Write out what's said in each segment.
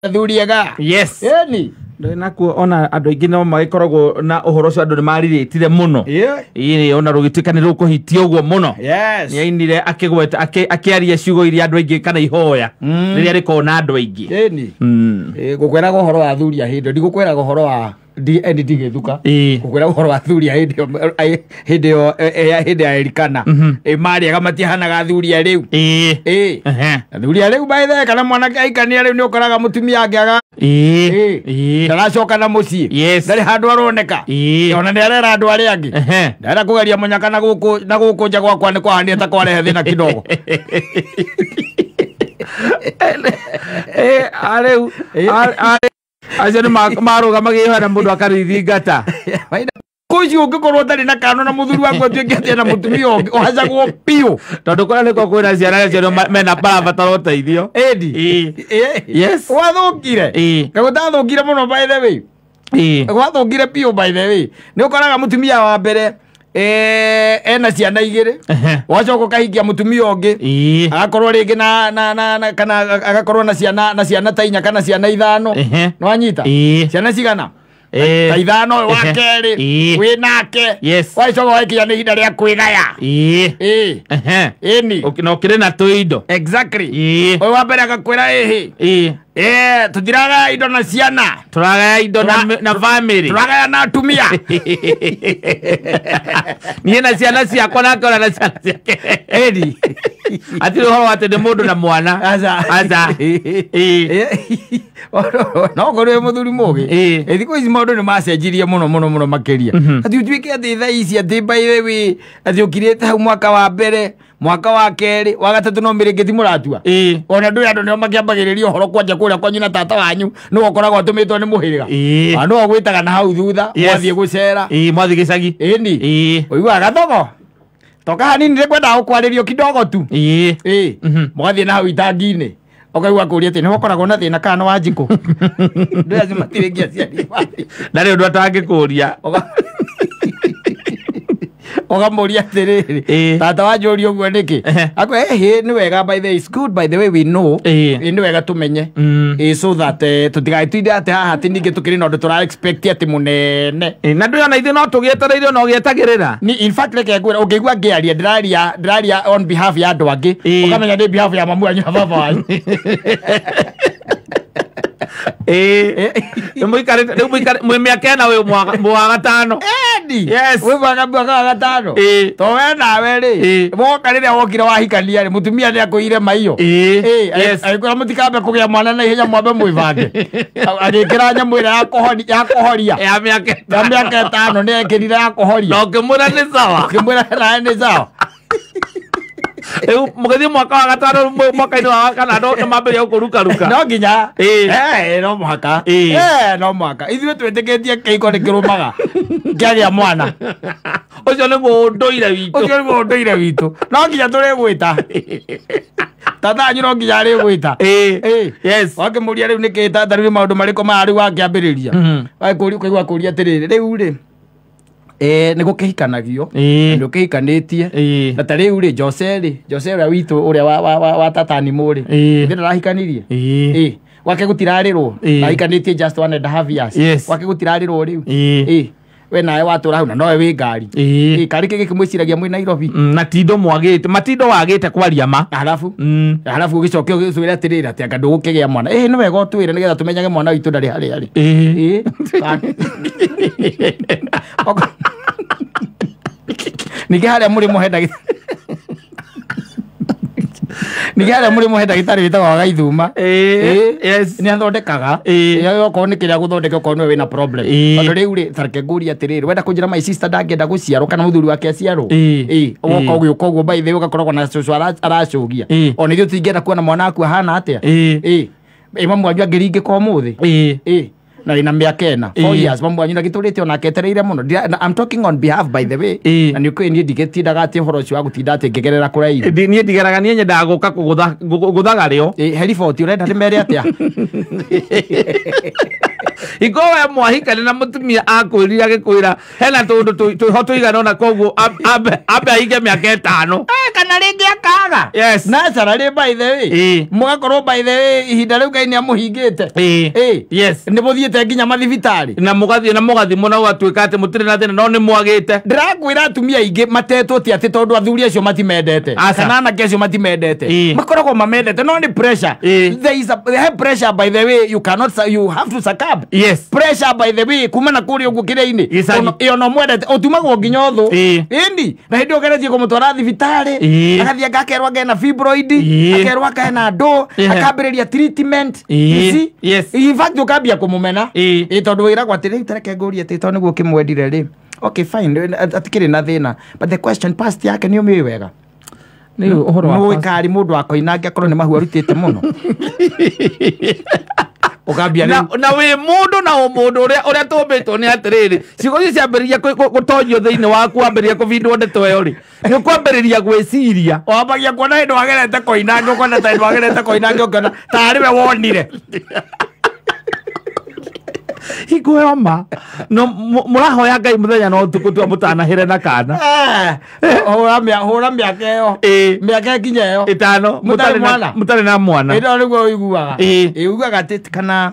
thuriega yes eni nakuo ona andu aingi no magikoragwo na uhoro ucio andu ni mariritire muno ii ona rugituika ni rukuhitia uguo muno yes ni ainire akigweta akiaria ciugo iria andu aingi kana ihoya riria rikona andu aingi eni gukweraga uhoro wa thuria hindo ndigukweraga uhoro wa DND githuka gukweraga uhoro wa thuria hindo ya erikana mariaga matihanaga thuria riu thuria riu by the kana mwanake aikania riu ni ukoraga mutumia angiaga ndaracoka na mucii ndari handu aroneka ona ni arera andu aria angi ndara kugeria munyaka na guku nja gwakwa ni kwahania ta kwarehe thina kidogo areu acio ni maruga magihana mundu akarithingata kuci ungikorwo tari na kano na muthuri waku atuike atia na mutumia ungi uhacagwo piu tondu kora niko kwina ciana cio mena barabatara uteithio edi yes wathukire gutathukire muno by the way wathukire piu by the way ni ukoraga mutumia wa mbere ena ciana igiri wacoka kahikia mutumia ungi agakorwo ringi na kana agakorwo na ciana ta inya kana ciana ithano no anyita ciana cigana ta ithano wa keri wi nake wacoka waikia ni ihinda ria kwigaya eni no kire na tuindo exactly wa mbere agakwira tutiraga indo na ciana turaga indo na family turaga na atumia niĩ na ciana ciakwa nake ona na ciana ciake edi atiri uhoro ati ni mundu na mwana aza no ngorwe muthuri mugi thikũ ici maundu ni macenjirie muno makiria ati utuike ati thaa ici ati by the way ati ukirite hau mwaka wa mbere mwaka wa keri wa gatatu no mirengeti muratua ona ndu andu nio makiambagiriria uhoro kwanja kuria kwanyu na tata wanyu no gokoragwo atumitwo ni muhiriga no gwitaga na hau thutha mwathie gucera mwathie gicagi eni uiguaga thogo toka hanini ndikwenda gukwaririo kidogo tu mwathie na hau itangi-ini okaigua kuria ati ni gokoragwo na thina kana wa njiko ndu acio matirengia ciari ndari undu atangikuria ogamuria atiriri tata wanjuria uguo niki akwa ni wega by the way is good by the way we know ni wega tumenye so that tutigaitinda ati haha ati ningi tukiri na undu tura expect ati munene na ndu yana ithe no tugietereire no gietagirira ni in fact like ngwira ukigua ngiaria ndiraria on behalf ya andu angi ukamenya ni behalf ya mamu anyu na baba wanyu mwe miaka na we mwa gatano yes we bana bwa gatano to we nawe ri boka riria wokire wahikania ri mutumia ni akuire maiyo ayikora mutikambe kugia mwana na ihenya mwambe mwivange agikira nyamu ira ya kuhoria ya miaka 5 ni ekirira ya kuhoria no kimura ni sawa ni sawa mugethi mwaka wa gatano mwaka-ini wa kana no mambere ukuruka no nginya no mwaka no mwaka ithuĩ twĩtĩkĩtie kĩhiko nĩ kĩrũmaga kĩagĩa mwana ũcio nĩ mũndũire witũ no nginya tũrĩgwĩta tata anyu no nginya arĩgwĩta wakĩmũria rĩu nĩkĩ tata rĩu maũndũ marĩkũ maya rĩu wakĩambĩrĩria ũkaigua kũria atĩrĩrĩ rĩu rĩ nĩ gũkĩhikanagio nĩ ũkĩhikanĩtie na ta rĩu rĩ Jose ũrĩa witũ ũrĩa wa tata animũ rĩ nĩ ndarahikanirie wake gũtirarĩrwo ahikanĩtie just 1.5 years wake gũtirarĩrwo rĩu we nawe watũra hau na nowe wĩ ngari karĩ kĩ gĩkĩmwĩciragia mwĩ Nairobi na tindo mwagĩte matindo wagĩte kwaria ma halafu ũgĩcoke ũgĩcwĩre atĩrĩrĩ atĩ anga ndũgũkĩgĩa mwana nĩ wega ũtwĩre nĩgetha tũmenyage mwana witũ ndarĩ harĩa rĩ ningĩ harĩa mũrĩ mũhe ndagĩtarĩ wĩtagwo wa Gaithuma nĩ athondekaga okorwo nĩ kĩrĩa gũthondeka okorwo nĩwe wĩna problem tondũ rĩu rĩ tareke ngũria atĩrĩrĩ wenda kũnjĩra my sister ndangĩenda gũciarwo kana mũthuri wake aciarwo ũgoka ũgĩũka ũguo by the way ũgakoragwo na cũcũ aracũgia ona ithuĩ tũtingĩenda kuona mwana waku ahana atĩa mamu wanyu angĩringĩka ũmũthĩ na ina miaka 4 years mamu wanyu ndagĩtũrĩte ona aketereire mũno I'm talking on behalf by the way na nĩ ũkũĩ niĩ ndigĩtindaga atĩ ũhoro ũcio wa gũtinda atĩ ngĩgerera kũraihu niĩ ndigeraga niĩ nyendaga gũka gũthaga rĩo heriboti ũrenda ndĩmere atĩa iko we mwahikani na mũtumia akwĩrire agĩkwĩra hena tũndũ tũho tũigana ona koguo ambe ahinge mĩaka 5 kana rĩngĩ akana Nĩwonaga Yes. naturally by the way mũgakorwo by the way ihinda rĩu Ngai nĩamũhingĩte yes nĩmũthiĩte nginya mathibitarĩ na mũgathimwo na gũgatuĩka atĩ mũtirĩ na thĩna no nĩmwagĩte. ndĩrakwĩra atumia aingĩ matetwo ti atĩ tondũ athuri acio matimendete kana anake acio matimendete makoragwo mamendete no nĩ pressure. There is a pressure by the way you have to succumb. Yes. Pressure by the way kumana kũrĩa ũguo kĩrĩa-inĩ ĩyo no mwendete ũtumagwo nginya ũthũ ĩni na hĩndĩ ũgeretie kũmũtwara thibitarĩ agathiĩ akerwo agena fibroid akerwo akena ndũ akambĩrĩria treatment. Yes. In fact ũkambia kũmũmena tondũ wĩragwo atĩ rĩu tareke ngũrie atĩ tondũ nĩguo kĩmwendire rĩ okay fine atikĩrĩ na thĩna but the question past yake nĩ ũmĩũĩ wega nĩ ũhoro wa mũikari mũndũ akoinanga akorwo nĩ mahu arutĩte mũno ukambia na wĩ mũndũ na mũndũ ũrĩa tũmbĩtwo nĩ atĩrĩrĩ ciugo icio ciambĩrĩria gũtonyio thĩinĩ wa kwambĩrĩria kũbindwo ndeto ĩyo rĩ nĩ kwambĩrĩria gwĩciria wambagia kuona hĩndĩ wagerete koinange ũkona ta hĩndĩ wagerete koinange ũkona tarĩ we wonire hingũyoma no mũrahoya Ngai mũthenya no ũtukũ tua mũtanahĩre na kana hũra mĩaka ĩyo mĩaka ĩkinya ĩyo 5 mũtarĩ na mwana ĩno nĩguo ũiguaga ũiguaga atĩ kana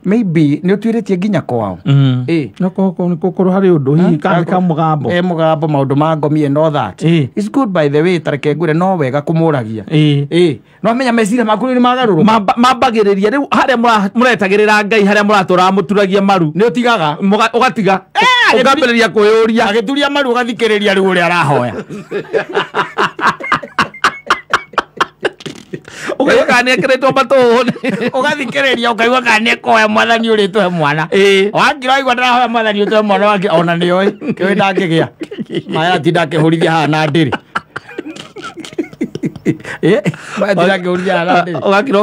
maybe nĩ ũtuĩrĩtie nginya kwao no kũkorwo harĩ ũndũ hihi kana ka mũgambo mũgambo maũndũ ma ngomi and all that it's good by the way tareke ngwĩre no wega kũmũragia no amenya meciria maku nĩ magarũrũ mambagĩrĩria rĩu harĩa mũretagĩrĩra Ngai harĩa mũratũra mũturagia maru nĩ ũtigaga ũgatiga ũkambĩrĩria kwĩyũria agĩturia maru ũgathikĩrĩria rĩu ũrĩa arahoya ukaigua kana nĩekĩrĩtwo matũhũ ũgathikĩrĩria ũkaigua kana nĩekoya mwathani ũrĩtũhe mwana wakira aigua ndarahoya mwathani ũtũhe mwana wake ona nĩoĩ kĩoĩ ndangĩgĩa maya atinda akĩhũrithia haha na ndĩrĩ ũgakira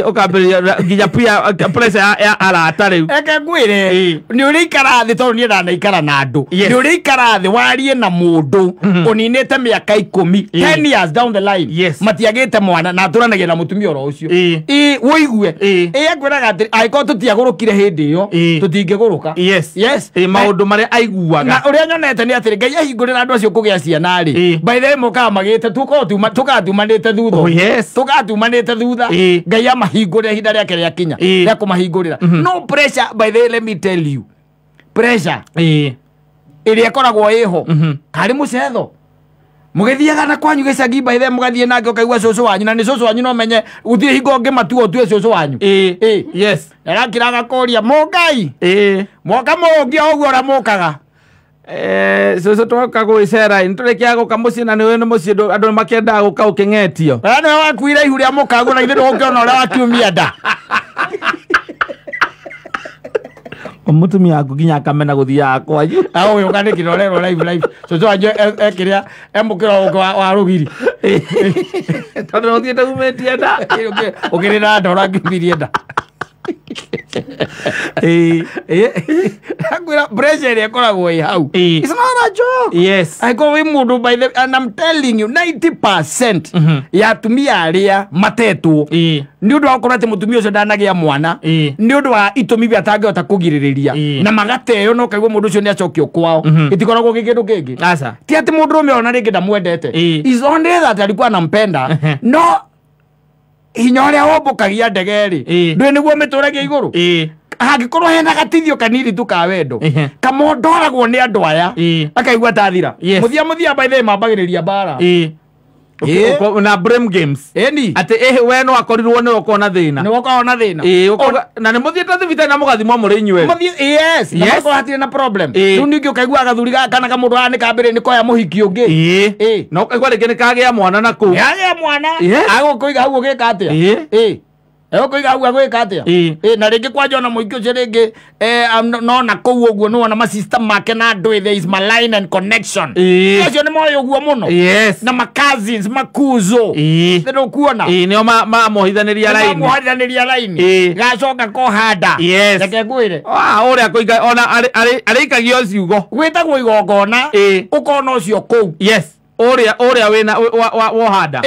ũkambĩrĩria nginya pia pressure ya arata rĩu eke ngwĩre nĩ ũrĩikara thĩ tondũ niĩ ndanaikara na andũ nĩ ũrĩikara thĩ warie na mũndũ ũninĩte mĩaka 10 10 years down the line matiagĩte mwana na atũranagia na mũtumia oro ũcio wũigue akwĩraga atĩ angĩkorwo tũtiagũrũkire hĩndĩ ĩyo tũtingĩgũrũka maũndũ marĩa aiguaga na ũrĩa nyonete nĩ atĩ Ngai ahingũrĩra andũ acio kũgĩa ciana rĩ by the way mũkaga magĩte tũkatumanĩte thutha tũkatumanĩte thutha Ngai amahingũrĩra ihinda rĩake rĩakinya rĩa kũmahingũrĩra no pressure by the way let me tell you pressure ĩrĩa ĩkoragwo ĩho karĩ mũcetho mũgĩthiaga na kwanyu gĩcagi by the way mũgathiĩ nake ũkaigua cũcũ wanyu na nĩ cũcũ wanyu no menye gũthiĩ hingo ngĩmatua ũtue cũcũ wanyu arakĩraga kũria mũngai mwoka mũngĩ ũguo ũrĩa mũkaga cũcũ twoka gwĩcera nĩtũrĩkia gũka mũciĩ na nĩwe nĩ mũciĩ andũ makĩendaga gũka ũkĩng'etio nĩwe wakuire ihu rĩa mũkagu na ithuĩ ndũgũkĩona ũrĩa wakiumia nda mũtumia waku nginya akamena gũthiaga kwanyu ũgĩũka nĩ kĩrorerwo live cũcũ wanyu ekĩrĩa emũkĩro wa rũgiri tondũ ũthiĩte umĩtie nda ũkĩrĩ na nda ũrangiumirie nda pressure ĩrĩa ĩkoragwo ĩ hau it's not a joke angĩkorwo wĩ mũndũ by the and I'm telling you 90% ya atumia arĩa matetwo nĩ ũndũ wa gũkorwo atĩ mũtumia ũcio ndanagĩa mwana nĩ ũndũ wa itũmi iria atangĩhota kũgirĩrĩria na magateo no kaigua mũndũ ũcio nĩ acokio kwao itikoragwo gĩkĩndũ kĩngĩ ti atĩ mũndũ ũrũme ona rĩngĩ ndamwendete is only that alikuwa anampenda no hinya ũrĩa wombũkagia ndege rĩ ndũĩ nĩguo mĩtũragia igũrũ hangĩkorwo hena gatithio kanini tu ka wendo kamondoragwo nĩ andũ aya akaigua tathira mũthia by the way mambagĩrĩria mbara na blame games atĩ we no akorirwo nĩ ũkona thĩna na nĩ mũthiĩte thibitarĩ na mũgathimwo mũrĩ inyuĩ na makorwo hatirĩ na problem rĩu ningĩ ũkaigua gathuri kana kamũndũ haha nĩ kambĩrĩria nĩ koya mũhiki ũngĩ na ũkaigua rĩngĩ nĩ kagĩa mwana na kũu yagĩa mwana agũkũiga hau ũgĩka atĩa egũkũiga hau agwĩka atĩa na rĩngĩ kwanja ona mũingĩ ũcio rĩngĩ no na kũu ũguo nĩwona masystem make na andũ there is maline and connection acio nĩ moĩ ũguo mũno na ma-cousins makuzo ndũkuona nĩo mamohithanĩria laini gacoka kohanda reke ngwĩre ũrĩa kũiga ona arĩikagio ciugo gwĩtagwo igongona ũkona ũcio kũu ũrĩa wĩna wohanda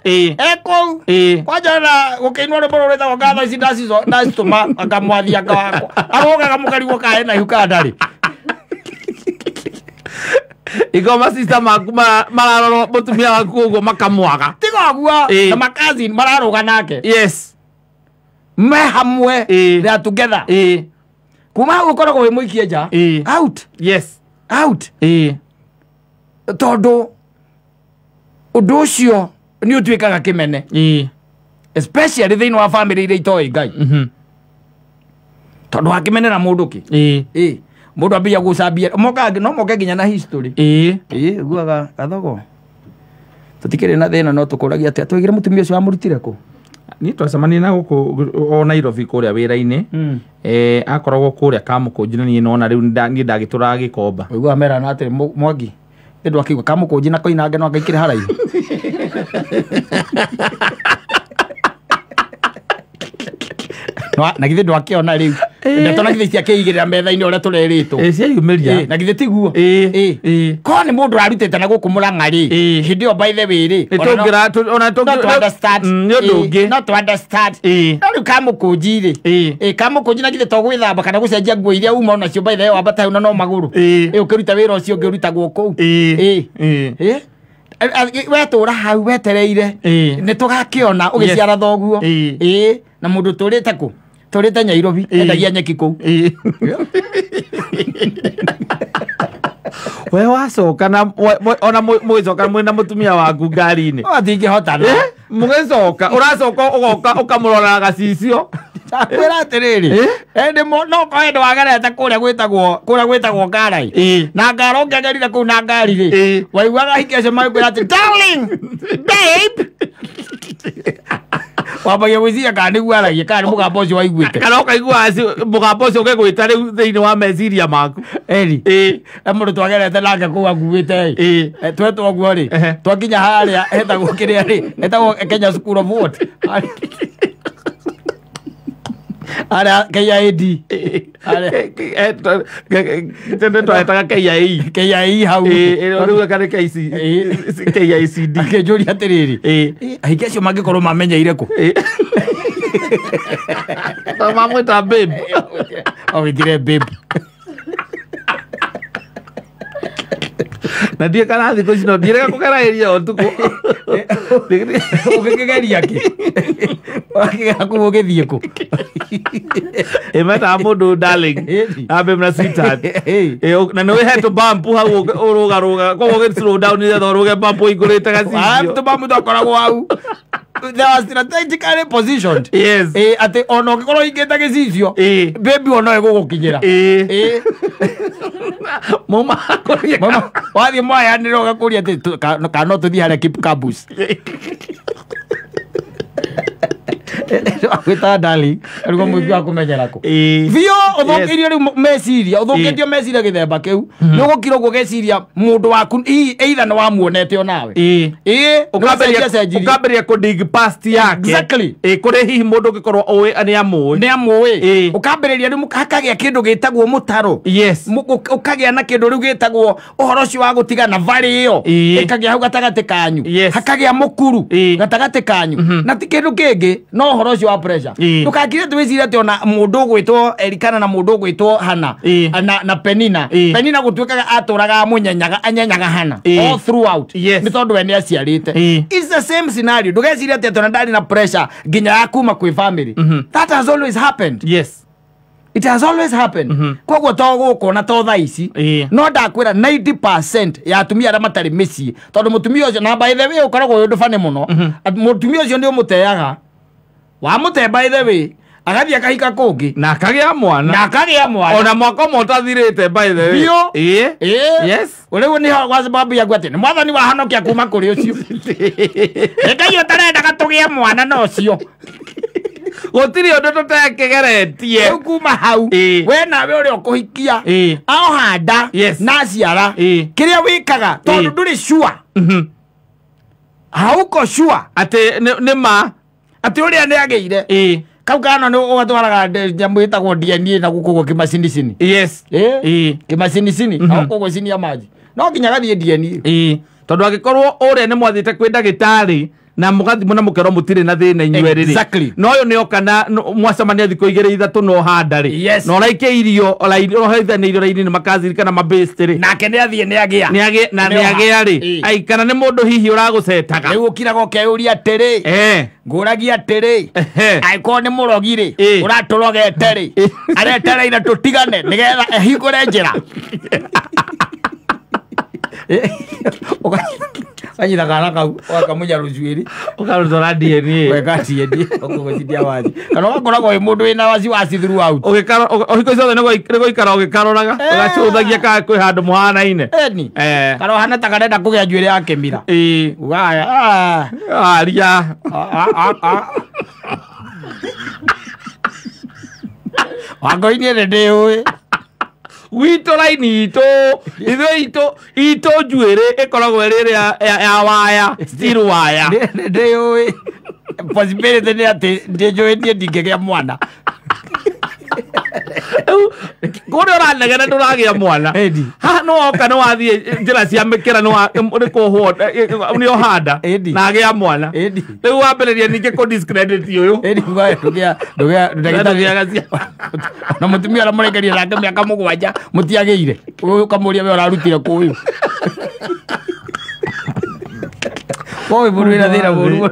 ekũu kwanja na gũkĩinwo rwĩmbo rũrũ rwĩtagwo ngatho ici ndacitũma akamwathia wakwa arogaga mũkarigwo kahe na ihu kana ndarĩ Igoma sister maku mararora mutumia waku uguo makamwaga. Tigo guo na makazi mararoga nake. Yes. Me hamwe they are together. Kuma ukoragwo wi muikie nja. Out. Yes. Out. Todo undu ucio ni utwikaga kimene. Especially thini wa family ile itoi Ngai. Todo akimenera mundu ki. Mundu ambia gucambia moka no moke nginya na history. Guaga kathogo. Tutikire na thina no tukuragia ati atwigire mutumia ucio amurutire ku. Ni twacemania na guku o Nairobi kuria wira-ini. Akoragwo kuria Kamukunji ni nona riu ni ndagituraga Gikomba. Uigua mera na ati Mwangi ndu akigwa Kamukunji na koinange no ngaikire haraihu. Na githe ndu akiona riu ndetona githe cia kiigirira metha-ini uria tureritwo cia yumiria na githe tiguo ko ni mundu arutite na guku Murang'a ri hindi o by the way ri ona tungira understand not to understand riu Kamukunji ri Kamukunji na githe to gwithamba kana gucenjia nguo iria uma ona cio by the way wambata una no maguru ukiruta wira ucio ngirutagwo kuu wetura hau wetereire ni tugakiona ugiciara thoguo na mundu turite ku turite Nairobi endagia nyeki ku we wacoka na ona mwicoka mwina mutumia waku ngari-ini atingihotana mugicoka uracoka ugoka ukamurora gacicio akwira atiriri ende no ko ende wagerete kuria gwitagwo ngarai na ngaro ngegerire ku na ngari ri waiguaga hikece makwira ati darling babe wabagia gwiciria kana niguo aragia kana mugambo ucio waiguite kana ukaigua mugambo ucio ugigwita riu thiini wa meciria maku mundu twagerete nake kuu akuite twetwo guo ri twakinya haria hetagwo kiria ri hetagwo Kenya School of what ara KID tende twetaga KIE hau riu kana KICD akejuri atiriri ahikecio mangikorwo mamenyeire ku mamwita babe awithire babe na ndiye kana thiku cino ndirega kugeraeria utuku ugigeria ki wakigera ku ugithie ku emeta mundu darling abe mna sweetheart na no we to bump hau uruga ko ugi slow down ile uruge bump igurite gacicio to bump dokoragwo hau they are strategically positioned ati ono gikorwo ingita gicicio baby ono egugukinyira mama wathi mwaya niro gakuria ati kana tuthi hare keep campus akwita darling arugo mwiki wa kumenyera ku bio uthokirio ri meciria uthoketio meciria githemba kiu ni ugukira uguo geciria mundu waku either no wamuonete onawe ukamberia ku dig past yake exactly kuri hihi mundu gikorwo owe ani amwe ukambereria ri mukagia kindu gitagwo mutaro ukagia na kindu ri gitagwo uhoro cio wa gutiga na vari iyo ikagia hau gatagati kanyu hakagia mukuru gatagati kanyu na ti kindu kingi no uhoro cio wa pressure tukakire twicire ati ona mundu gwitwo Erikana na mundu gwitwo Hana na Penina gutwikaga aturaga munyenyaga anyenyaga Hana all throughout ni tondu we ni aciarite it's the same scenario ndugecire ati ona ndari na pressure nginya ya kuma kwi family that has always happened it has always happened koguo to gukona to tha ici no ndakwira 90% ya atumia ara matari micii tondu mutumia ucio na by the way ukoragwo undu fane muno mutumia ucio ndio muteaga wa mute by the way agathia kahika kungi na akagia mwana ona mwaka motathirite by the way yes ulewe ni wa sababu ya gwate ni mwathani wa hanokia kuma kuri ucio ekayo tarenda gatugia mwana no cio gutiri undu tutekegeretie kuma hau we nawe uri ukuhikia ao handa na ciara kiria wikaga tondu nduri sure hauko sure ati ni ma ati uria ni ageire kau kana ni ugatwaraga nyamu itagwo DNA na gukugo kimacini kimacini hauko gwicinia maji no nginya gathie DNA tondu agikorwo uria ni mwathite kwi ndagitari na mugathi muna mukero mutire na thina inyweriri Exactly. no yo nio kana mwacemania thiko igere ithatu no handari Yes. no raike irio no haithane irio raini makaziri kana mabestri nake nä athiä nä agä nä agä rä ai kana nä må ndå hihi å ragåcetaga rä u å kiraga å keå ria atä rä ngå ragia atä rä angäkorwo nä må rogi rä å ratå rogete rä aretereire tå tigane nä getha ehingå re njä ra anyita kana kau wakamunya rũcuĩrĩ ũkarutũra DNA weka DNA ũkũgũcitia waci kana ũgakoragwo wĩ mũndũ wĩna waci waci throughout ũhiko ciothe nĩ gũikara ũgĩkaroraga ũgacũthagia kana kwĩ handũ mũhanaine eni kana ũhana ta karenda kũgĩa njuĩrĩ ya kĩmira ugaya aria Wangũi nĩ ndĩũĩ gwitå raini itå njuĩrĩ ĩkoragwo ĩrĩ ya waya steel waya ndĩũĩ possibility nĩ atĩ ndĩnjũĩ niĩ ndingĩgĩa mwana kũrĩa ũranegena ndũragĩa mwana haha nĩ woka nĩ wathiĩ njĩra cia mĩkĩra nĩ kũhwo nĩ ũhanda na agĩa mwana rĩu wambĩrĩria ningĩ kũ-discredit ũyũ na mũtumia ũrĩa mũrekeria nake mĩaka mũgwanja mũtiagĩire ũyũ ũkamũria we ũrarutire kũyũ koĩ mũndũ wĩna thĩna mũru